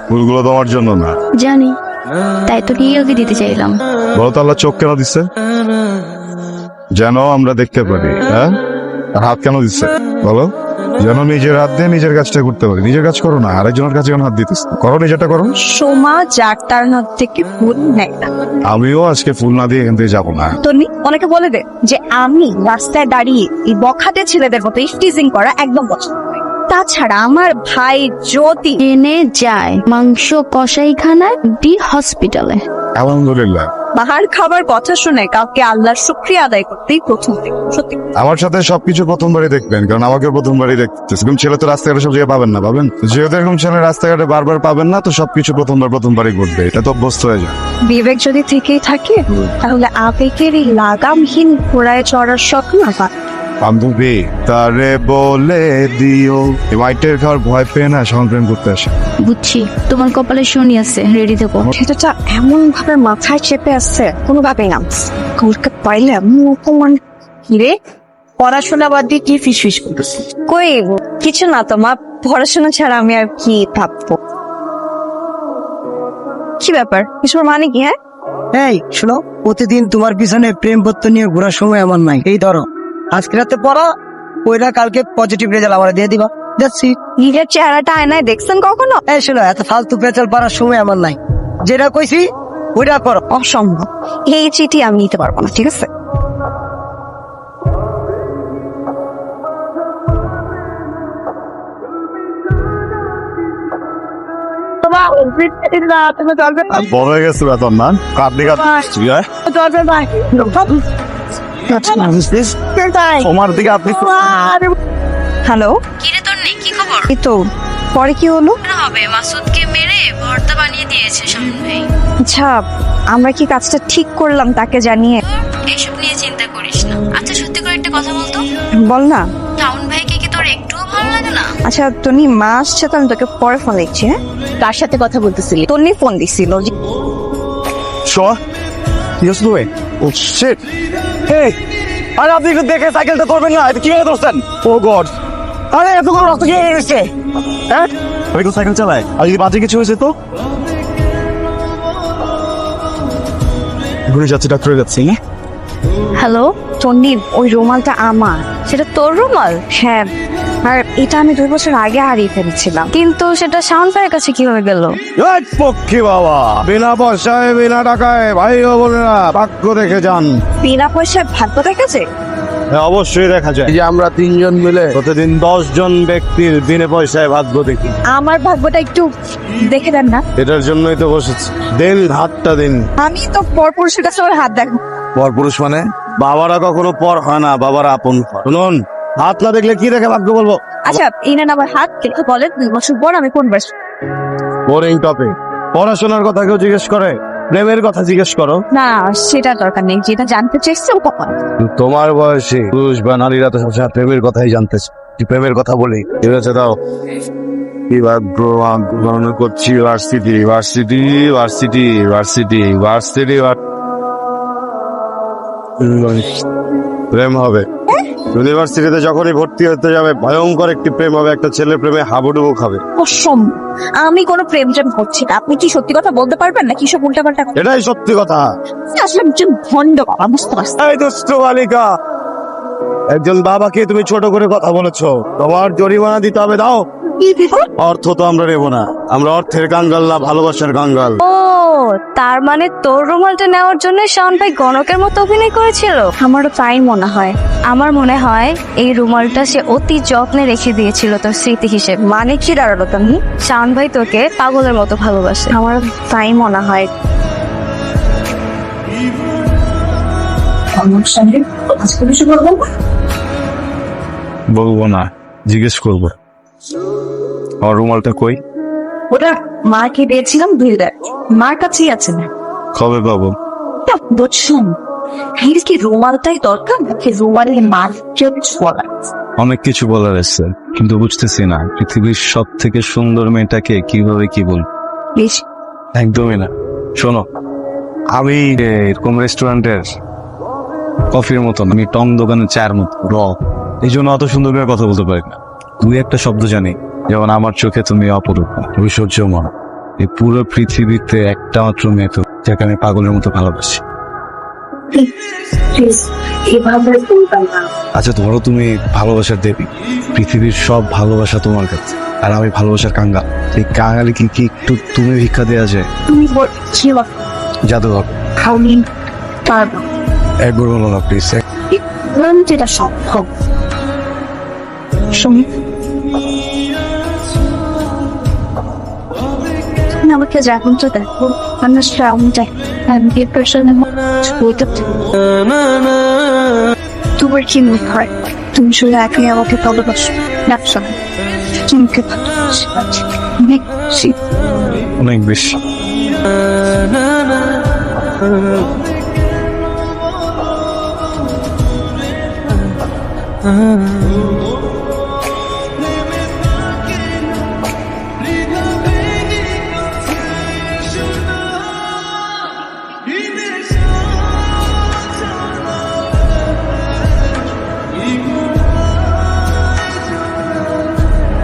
ফুলগুলো তোমার জন্য না জানি, তাই তো রিয়াকে দিতে চাইলাম। বলো তো আল্লাহ চোখ কেন দিচ্ছে? যেন আমরা দেখতে পারি। হ্যাঁ, আর হাত কেন দিচ্ছে বলো? যেন নিজের হাত দিয়ে নিজের কাজটা করতে পারি। নিজের কাজ করো না, আরেকজনের কাছে কেন হাত দিতেছ? করো, নিজেরটা করো। সোমা যার তার হাত থেকে ফুল নেয় না। আমিও আজকে ফুল না দিয়ে এখান থেকে যাবো না। তনি অনেকে বলে দে যে আমি রাস্তায় দাঁড়িয়ে এই বখাটে ছেলেদের মতো টিজিং করা একদম পছন্দ নয়। তাছাড়া আমার ভাই যদি এনে যায় মাংস কষাইখানায় ডি হসপিটালে। আলহামদুলিল্লাহ, বাহার খাবার কথা শুনে কাউকে আল্লাহর শুকরিয়া আদায় করতেই প্রথম থেকে সত্যি। আমার সাথে সবকিছু প্রথমবারই দেখবেন, কারণ আমাকে প্রথমবারই দেখতেছে। এরকম ছেলে তো রাস্তাঘাটে সব জায়গায় পাবেন না, পাবেন? যেহেতু এরকম ছেলে রাস্তাঘাটে বারবার পাবেন না, তো সবকিছু প্রথমবারই ঘটবে। এটা তো অভ্যস্ত হয়ে যায়। বিবেক যদি থেকেই থাকে তাহলে আবেগের এই লাগামহীন ঘোড়ায় চড়ার শখ না হয়। বান্ধবী তারে বলে দিও, এই হোয়াইটের খাওয়ার ভয় পেয়ে না সমান প্রেম করতে আসে। বুঝছি, তোমার কপালে শনি আছে, রেডি থেকো। সেটা এমন ভাবে মাথায় চেপে আসছে কোনোভাবেই না। কাউকে পাইলে এমন অপমান। কিরে, পড়াশোনা বাদ দিয়ে কি ফিস করতেছি? কই কিছু না তো মা, পড়াশোনা ছাড়া আমি আর কি ভাববো। কি ব্যাপার, কিছুর মানে কি? হ্যাঁ এই শোনো, প্রতিদিন তোমার পিছনে প্রেম পত্র নিয়ে ঘোরার সময় আমার নাই। এই ধরো, আজকে রাতে পড়া, ওইটা কালকে পজিটিভ রেজাল্ট আমার দিয়ে দিবা। যাচ্ছি। নিজের চেহারাটা আয়নায় দেখছেন কখনো? এই শোনো, এত ফালতু পেঁচাল পারার সময় আমার নাই। যেটা কইছি ওইটা করো। অসম্ভব, এই চিঠি আমি নিতে পারবো না, ঠিক আছে? বড় হয়ে গেছে বেতন না, কাঁদনি তোমার দিকে আপনি। হ্যালো, কিরে তন্নি, কি খবর? এই তো পরে কি হলো? হবে মাসুদকে মেরে ভর্তা বানিয়ে দিয়েছে শাওন ভাই। আচ্ছা, আমরা কি কাজটা ঠিক করলাম তাকে জানিয়ে? এসব নিয়ে চিন্তা করিস না। আচ্ছা সত্যি করে একটা কথা বলতো, বল না। শাওন ভাইকে কি তোর একটুও ভালো লাগে না? আচ্ছা তনি, মা আসছে তো আমি তোকে পরে ফোন দিচ্ছি। হ্যাঁ, কার সাথে কথা বলতেছিলি? তনি ফোন দিছিল। আরে আপনি একটু দেখে সাইকেলটা করবেন না, এটা কিভাবে ধরছেন? ও গড, আরে এত বড় রাস্তা কি হয়ে গেছে? হ্যাঁ, আমি তো সাইকেল চালাই, আর যদি বাজে কিছু হয়েছে তো? ঘুরে যাচ্ছি, ডাক্তারে যাচ্ছি। হ্যালো তনি, ওই রুমালটা আমার। সেটা তোর রুমাল? হ্যাঁ, আর এটা আমি 2 বছর আগে হারিয়ে ফেলেছিলাম। কিন্তু সেটা শাওন ভাইয়ের কাছে কিভাবে গেল? পক্ষী বাবা, বিনা পয়সায় বিনা টাকায় ভাই বলে না, ভাগ্য দেখে যান। বিনা পয়সায় ভাগ্য দেখেছে? হ্যাঁ, অবশ্যই দেখা যায়। এই যে আমরা 3 জন মিলে প্রতিদিন 10 জন ব্যক্তির বিনা পয়সায় ভাগ্য দেখি। আমার ভাগ্যটা একটু দেখে দেন না। এটার জন্যই তো বসেছি। দিন হাতটা দিন। আমি তো পরপুরুষের কাছে ওর হাত দেখো। পর পুরুষ মানে? বাবারা কখনো পর হয় না, বাবারা আপন হয়। শুনুন, হাত না দেখলে কি দেখে ভাগ্য বলবো? আচ্ছা, ইনান আমার হাত দেখে বলেন 2 বছর পর আমি কোন বয়স? Boring topic. পড়াশোনার কথা কেউ জিজ্ঞেস করে? প্রেমের কথা জিজ্ঞেস করো। না, সেটা দরকার নেই। যেটা জানতে চাইছে ও কখন? তোমার বয়সে পুরুষ বা নারীরা তো সবসময় প্রেমের কথাই জানতেছে। প্রেমের কথা বলি, ঠিক আছে দাও। কি ভাগ্য গণনা করছি। ভার্সিটি প্রেম হবে। ইউনিভার্সিটিতে যখনই ভর্তি হতে যাবে, ভয়ঙ্কর একটি প্রেম হবে। একটা ছেলের প্রেমে হাবুডুবু খাবে। অসম্ভব, আমি কোনো প্রেম করছি না। আপনি কি সত্যি কথা বলতে পারবেন না? কি সব উল্টাপাল্টা কথা? এটাই সত্যি কথা। আসলে একজন ভণ্ড বাবা, বুঝতে পারছি। এই দুষ্ট বালিকা, একজন বাবাকে তুমি ছোট করে কথা বলেছো। তোমার জরিমানা দিতে হবে, দাও। কি দিব? অর্থ তো আমরা নেবো না, আমরা অর্থের কাঙ্গাল না, ভালোবাসার কাঙ্গাল। ও তার মানে তোর রুমালটা নেওয়ার জন্য শাওন ভাই গণকের মতো অভিনয় করেছিল? আমারও তাই মনে হয়। আমার মনে হয় এই রুমালটা সে অতি যত্নে রেখে দিয়েছিল তোর স্মৃতি হিসেবে। মানে কি দাঁড়ালো তুমি? শাওন ভাই তোকে পাগলের মতো ভালোবাসে। আমারও তাই মনে হয়। বলবো না, জিজ্ঞেস করবো। আমার রুমালটা কই? ওটা মাকে দিয়েছিলাম 2 দিন। মার কাছেই আছে না। কবে পাবো? বুঝছেন, এর কি রুমালটাই দরকার নাকি রুমালের মার বলা? অনেক কিছু বলার আছে, কিন্তু বুঝতেছি না পৃথিবীর সব থেকে সুন্দর মেয়েটাকে কিভাবে কি বল। বেশ, একদমই না। শোনো, আমি এরকম রেস্টুরেন্টের কফির মতো না, আমি টং দোকানের চায়ের মতো র, এই জন্য অত সুন্দর করে কথা বলতে পারি না। দুই একটা শব্দ জানি, যেমন আমার চোখে তুমি অপরূপ, ঐশ্বর্য মন। এই পুরো পৃথিবীতে একটা মাত্র মেয়ে তো, যাকে আমি পাগলের মতো ভালোবাসি। আচ্ছা ধরো তুমি ভালোবাসার দেবী, পৃথিবীর সব ভালোবাসা তোমার কাছে, আর আমি ভালোবাসার কাঙ্গাল। এই কাঙ্গালে কি কি একটু তুমি ভিক্ষা দেওয়া যায়? জাদুঘর একবার বলো না প্লিজ। যেটা সম্ভব তুমি আমাকে যখন তো দেখো আমার শ্রাবণ যাই তোমার কি মনে হয় তুমি শুধু একই আমাকে ভালোবাসো? ব্যবসা তোমাকে ভালোবাসি অনেক বেশি। অনেক বেশি।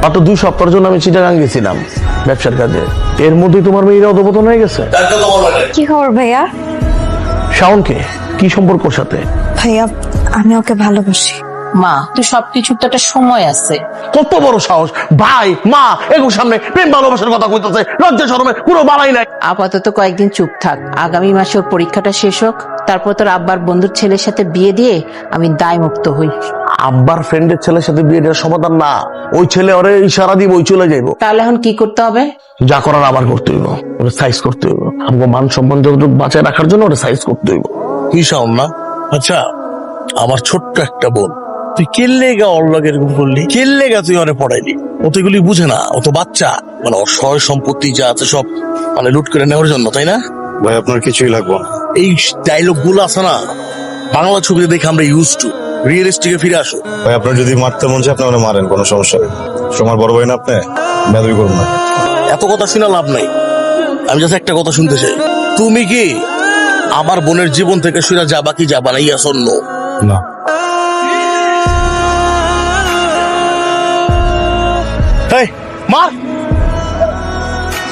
মাত্র 2 সপ্তাহের জন্য আমি চিটাগাং গেছিলাম ব্যবসার কাজে, এর মধ্যে তোমার মেয়েরা অধপতন হয়ে গেছে। কি খবর ভাইয়া? শাওনকে কি সম্পর্ক ওর সাথে? ভাইয়া আমি ওকে ভালোবাসি। মা তুই সবকিছুর তো একটা সময় আছে। কত বড় সাহস, ভাই মা এগুলোর সামনে প্রেম ভালোবাসার কথা কইতেছে, লজ্জা শরমে কোনো বালাই নাই। আপাতত কয়েকদিন চুপ থাক, আগামী মাসে ওর পরীক্ষাটা শেষ হোক, তারপর তোর আব্বার বন্ধুর ছেলের সাথে বিয়ে দিয়ে আমি দায় মুক্ত হই। আব্বার ফ্রেন্ডের ছেলের সাথে বিয়ে দেওয়ার সমাধান না, ওই ছেলে ওরে ইশারা দিব ওই চলে যাইব। তাহলে এখন কি করতে হবে? যা করার আবার করতে হইব, ওরে সাইজ করতে হইব। আমাকে মান সম্মান যতটুকু বাঁচায় রাখার জন্য ওরে সাইজ করতে হইব। কি শাওন না? আচ্ছা আমার ছোট্ট একটা বোন, তুই কেল্লেগা ওর লগে এরকম করলি? কেল্লেগা তুই ওরে পড়াইলি? ও তো এগুলি বুঝে না, ও তো বাচ্চা, মানে ওর সয় সম্পত্তি যা আছে সব মানে লুট করে নেওয়ার জন্য, তাই না? ভাই আপনার কিছুই লাগবে না। এই ডায়লগ গুলো আছে না বাংলা ছবিতে দেখে আমরা ইউজ টু, রিয়েলিস্টিকে ফিরে আসো। ভাই আপনার যদি মারতে মন চায় আপনি আমাকে মারেন, কোনো সমস্যা নেই। তোমার বড় ভাই না আপনি, বেদবি করুন না। এত কথা শুনে লাভ নাই, আমি জাস্ট একটা কথা শুনতে চাই। তুমি কি আমার বোনের জীবন থেকে শুনে যাবা কি যাবা না? ইয়া শূন্য না। এই মার।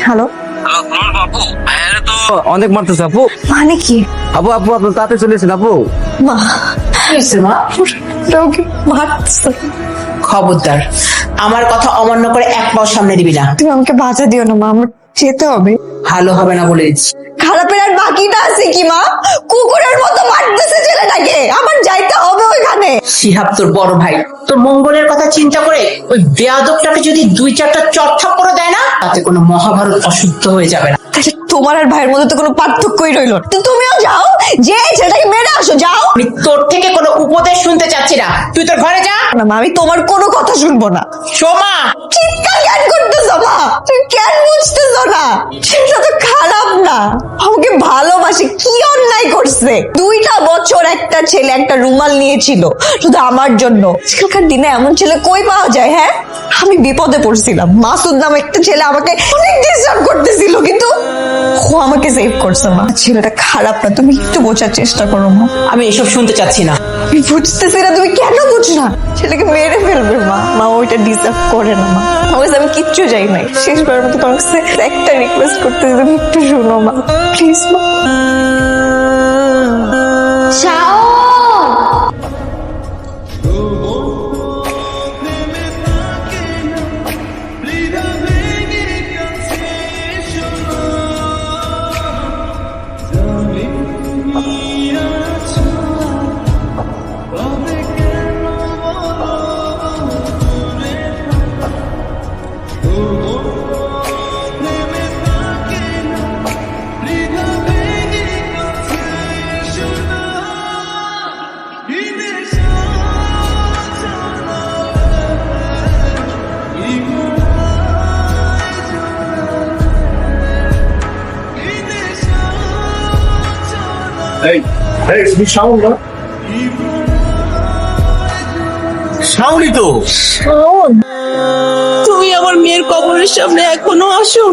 হ্যালো অনেক মারতেছে আপু। মানে কি? আপু আপু আপনার তাতে চলেছেন আপু। মা ওকে মারতেছে। খবরদার, আমার কথা অমান্য করে এক পাও সামনে দিবি না। তুমি আমাকে বাঁচা দিও না মা, আমার যেতে হবে। ভালো হবে না বলে দিচ্ছি। খারাপের আর বাকিটা আছে কি মা? কুকুরের মতো মারতেছে ছেলেটাকে, আমার যাইতে হবে ওইখানে। শিহাব তোর বড় ভাই, তোর মঙ্গলের কথা চিন্তা করে ওই বেয়াদবটাকে যদি 2-4টা চটথাপ করে দেয় না, তাতে কোনো মহাভারত অশুদ্ধ হয়ে যাবে না। তাহলে তোমার আর ভাইয়ের মধ্যে তো কোনো পার্থক্যই রইল না। তো তুমিও যাও, যে ছেলেটাকে মেরে আসো, যাও। আমি তোর থেকে কোনো উপদেশ শুনতে চাচ্ছি না, তুই তোর ঘরে যা। না মা, আমি তোমার কোনো কথা শুনবো না। সোমা, চিৎকার কেন করতেছো মা? তুমি কেন বুঝতেছো না? সেটা তো খারাপ না, আমাকে ভালোবাসে, কি অন্যায় করছে? 2টা বছর একটা ছেলে একটা রুমাল নিয়েছিল শুধু আমার জন্য। আজকালকার দিনে এমন ছেলে কই পাওয়া যায়? হ্যাঁ, আমি বিপদে পড়ছিলাম, মাসুদ নামে একটা ছেলে আমাকে অনেক ডিস্টার্ব করতেছিল, কিন্তু ও আমাকে সেভ করছে মা। ছেলেটা খারাপ না, তুমি একটু বোঝার চেষ্টা করো মা। আমি এসব শুনতে চাচ্ছি না। আমি বুঝতেছি না, তুমি কেন বুঝো না? ছেলেকে মেরে ফেলবে মা। মা ওইটা ডিজার্ভ করে না মা। আমি কিচ্ছু চাই নাই, শেষবারের মতো তোমার কাছে একটা রিকোয়েস্ট করতে, তুমি একটু শোনো মা, প্লিজ মা। শাওনই তো। তুমি আমার মেয়ের কবরের সামনে এখনো আসো,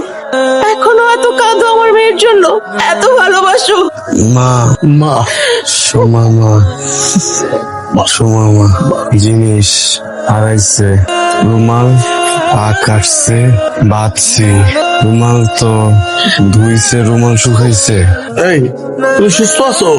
এখনো এত কাঁদো আমার জন্য এত ভালোবাসো। মা মা সোমা মা সোমা মা জিনিস হারাইছে, রুমাল পা কাটছে, বাঁধছি, রুমাল তো ধুইছে, রুমাল শুকাইছে। এই তুমি সুস্থ আছো?